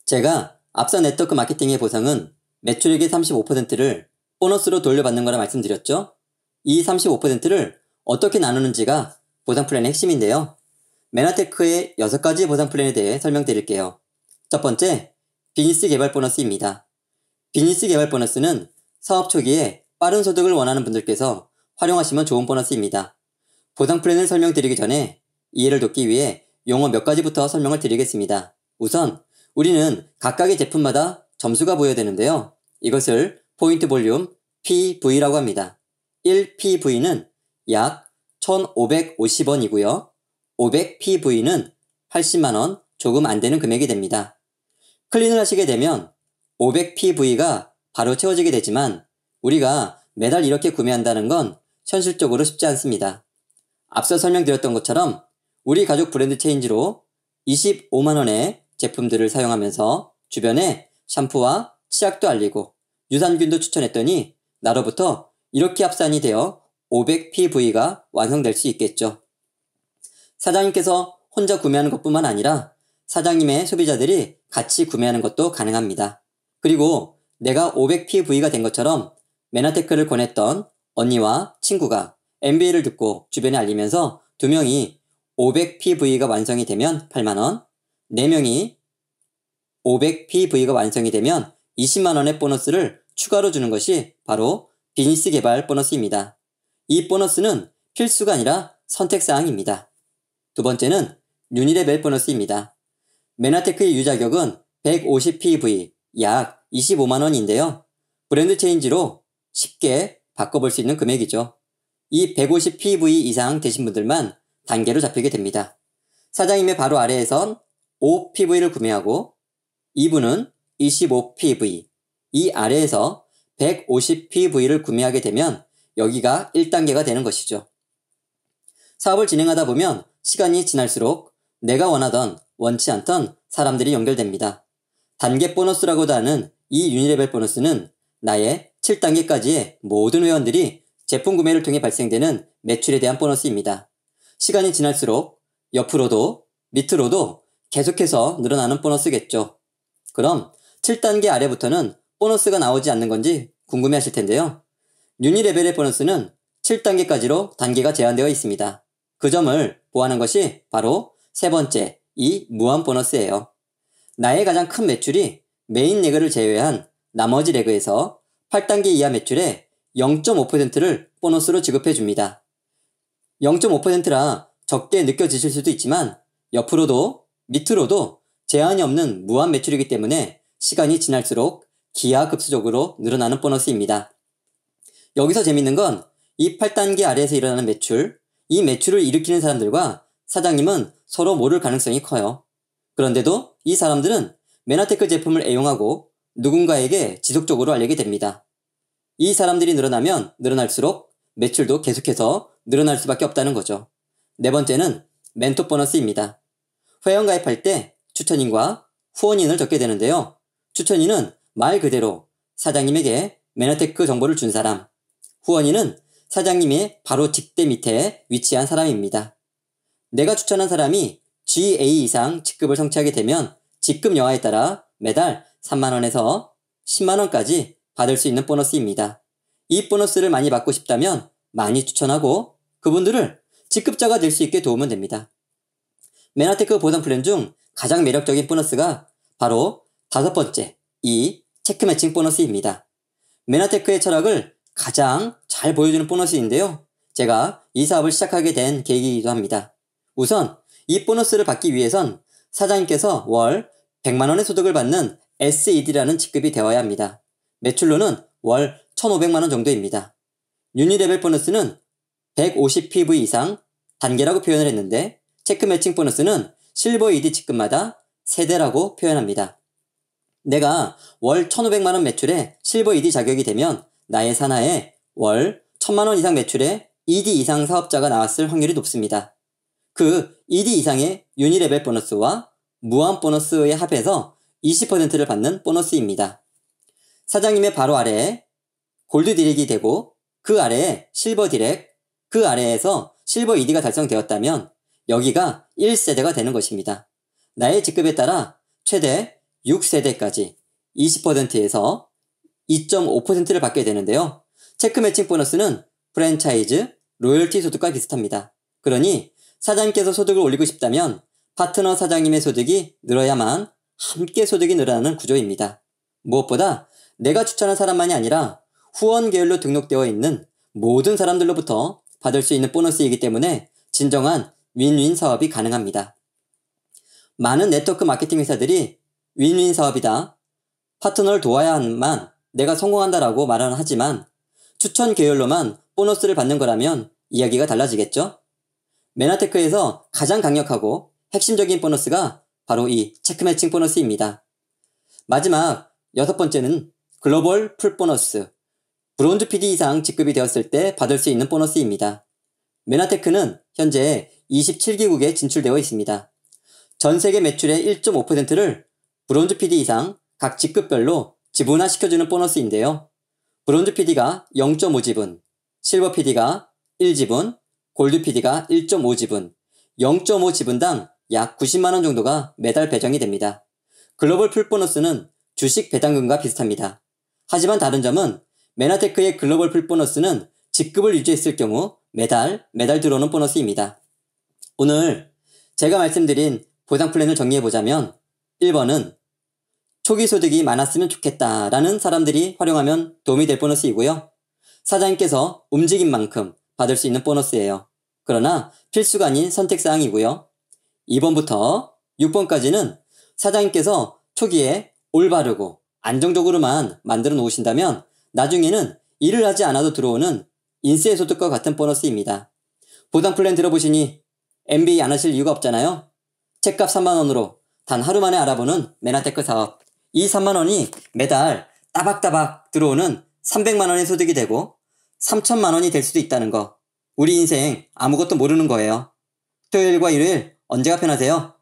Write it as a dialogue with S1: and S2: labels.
S1: 제가 앞서 네트워크 마케팅의 보상은 매출액의 35%를 보너스로 돌려받는 거라 말씀드렸죠? 이 35%를 어떻게 나누는지가 보상 플랜의 핵심인데요. 메나테크의 6가지 보상 플랜에 대해 설명드릴게요. 첫 번째, 비즈니스 개발 보너스입니다. 비즈니스 개발 보너스는 사업 초기에 빠른 소득을 원하는 분들께서 활용하시면 좋은 보너스입니다. 보상 플랜을 설명드리기 전에 이해를 돕기 위해 용어 몇 가지부터 설명을 드리겠습니다. 우선 우리는 각각의 제품마다 점수가 부여야 되는데요. 이것을 포인트 볼륨 PV라고 합니다. 1PV는 약 1,550원이고요. 500PV는 80만원 조금 안 되는 금액이 됩니다. 클린을 하시게 되면 500PV가 바로 채워지게 되지만 우리가 매달 이렇게 구매한다는 건 현실적으로 쉽지 않습니다. 앞서 설명드렸던 것처럼 우리 가족 브랜드 체인지로 25만원의 제품들을 사용하면서 주변에 샴푸와 치약도 알리고 유산균도 추천했더니 나로부터 이렇게 합산이 되어 500PV가 완성될 수 있겠죠. 사장님께서 혼자 구매하는 것뿐만 아니라 사장님의 소비자들이 같이 구매하는 것도 가능합니다. 그리고 내가 500PV가 된 것처럼 메나테크를 권했던 언니와 친구가 MBA를 듣고 주변에 알리면서 2명이 500PV가 완성이 되면 8만원, 4명이 500PV가 완성이 되면 20만원의 보너스를 추가로 주는 것이 바로 비즈니스 개발 보너스입니다. 이 보너스는 필수가 아니라 선택사항입니다. 두 번째는 유니레벨 보너스입니다. 메나테크의 유자격은 150PV, 약 25만원인데요. 브랜드 체인지로 쉽게 바꿔볼 수 있는 금액이죠. 이 150PV 이상 되신 분들만 단계로 잡히게 됩니다. 사장님의 바로 아래에선 5PV를 구매하고 이분은 25PV, 이 아래에서 150PV를 구매하게 되면 여기가 1단계가 되는 것이죠. 사업을 진행하다 보면 시간이 지날수록 내가 원하던 원치 않던 사람들이 연결됩니다. 단계 보너스라고도 하는 이 유니레벨 보너스는 나의 7단계까지의 모든 회원들이 제품 구매를 통해 발생되는 매출에 대한 보너스입니다. 시간이 지날수록 옆으로도 밑으로도 계속해서 늘어나는 보너스겠죠. 그럼 7단계 아래부터는 보너스가 나오지 않는 건지 궁금해 하실 텐데요. 유니레벨의 보너스는 7단계까지로 단계가 제한되어 있습니다. 그 점을 보완한 것이 바로 세 번째, 이 무한 보너스예요. 나의 가장 큰 매출이 메인 레그를 제외한 나머지 레그에서 8단계 이하 매출의 0.5%를 보너스로 지급해 줍니다. 0.5%라 적게 느껴지실 수도 있지만 옆으로도 밑으로도 제한이 없는 무한 매출이기 때문에 시간이 지날수록 기하급수적으로 늘어나는 보너스입니다. 여기서 재밌는 건 이 8단계 아래에서 일어나는 매출, 이 매출을 일으키는 사람들과 사장님은 서로 모를 가능성이 커요. 그런데도 이 사람들은 메나테크 제품을 애용하고 누군가에게 지속적으로 알리게 됩니다. 이 사람들이 늘어나면 늘어날수록 매출도 계속해서 늘어날 수밖에 없다는 거죠. 네 번째는 멘토 보너스입니다. 회원 가입할 때 추천인과 후원인을 적게 되는데요. 추천인은 말 그대로 사장님에게 메나테크 정보를 준 사람, 후원인은 사장님의 바로 직대 밑에 위치한 사람입니다. 내가 추천한 사람이 GA 이상 직급을 성취하게 되면 직급 여하에 따라 매달 3만원에서 10만원까지 받을 수 있는 보너스입니다. 이 보너스를 많이 받고 싶다면 많이 추천하고 그분들을 직급자가 될 수 있게 도우면 됩니다. 메나테크 보상 플랜 중 가장 매력적인 보너스가 바로 5번째, 이 체크 매칭 보너스입니다. 메나테크의 철학을 가장 잘 보여주는 보너스인데요. 제가 이 사업을 시작하게 된 계기이기도 합니다. 우선 이 보너스를 받기 위해선 사장님께서 월 100만원의 소득을 받는 SED라는 직급이 되어야 합니다. 매출로는 월 1,500만원 정도입니다. 유니레벨 보너스는 150PV 이상 단계라고 표현을 했는데 체크 매칭 보너스는 실버 ED 직급마다 세대라고 표현합니다. 내가 월 1,500만원 매출에 실버 ED 자격이 되면 나의 산하에 월 1,000만원 이상 매출에 ED 이상 사업자가 나왔을 확률이 높습니다. 그 ED 이상의 유니레벨 보너스와 무한 보너스의 합해서 20%를 받는 보너스입니다. 사장님의 바로 아래에 골드 디렉이 되고 그 아래에 실버 디렉, 그 아래에서 실버 ED가 달성되었다면 여기가 1세대가 되는 것입니다. 나의 직급에 따라 최대 6세대까지 20%에서 2.5%를 받게 되는데요. 체크 매칭 보너스는 프랜차이즈, 로열티 소득과 비슷합니다. 그러니 사장님께서 소득을 올리고 싶다면 파트너 사장님의 소득이 늘어야만 함께 소득이 늘어나는 구조입니다. 무엇보다 내가 추천한 사람만이 아니라 후원 계열로 등록되어 있는 모든 사람들로부터 받을 수 있는 보너스이기 때문에 진정한 윈윈 사업이 가능합니다. 많은 네트워크 마케팅 회사들이 윈윈 사업이다, 파트너를 도와야만 내가 성공한다라고 말은 하지만 추천 계열로만 보너스를 받는 거라면 이야기가 달라지겠죠? 메나테크에서 가장 강력하고 핵심적인 보너스가 바로 이 체크 매칭 보너스입니다. 마지막 6번째는 글로벌 풀 보너스, 브론즈 PD 이상 직급이 되었을 때 받을 수 있는 보너스입니다. 메나테크는 현재 27개국에 진출되어 있습니다. 전 세계 매출의 1.5%를 브론즈 PD 이상 각 직급별로 지분화시켜주는 보너스인데요. 브론즈 PD가 0.5지분, 실버 PD가 1지분, 골드 PD가 1.5지분, 0.5지분당 약 90만원 정도가 매달 배정이 됩니다. 글로벌 풀 보너스는 주식 배당금과 비슷합니다. 하지만 다른 점은 메나테크의 글로벌 풀 보너스는 직급을 유지했을 경우 매달 들어오는 보너스입니다. 오늘 제가 말씀드린 보상 플랜을 정리해보자면 1번은 초기 소득이 많았으면 좋겠다라는 사람들이 활용하면 도움이 될 보너스이고요. 사장님께서 움직인 만큼 받을 수 있는 보너스예요. 그러나 필수가 아닌 선택사항이고요. 2번부터 6번까지는 사장님께서 초기에 올바르고 안정적으로만 만들어 놓으신다면 나중에는 일을 하지 않아도 들어오는 인세 소득과 같은 보너스입니다. 보상 플랜 들어보시니 MBA 안 하실 이유가 없잖아요. 책값 3만원으로 단 하루 만에 알아보는 메나테크 사업. 이 3만원이 매달 따박따박 들어오는 300만원의 소득이 되고 3천만원이 될 수도 있다는 거. 우리 인생 아무것도 모르는 거예요. 토요일과 일요일 언제가 편하세요?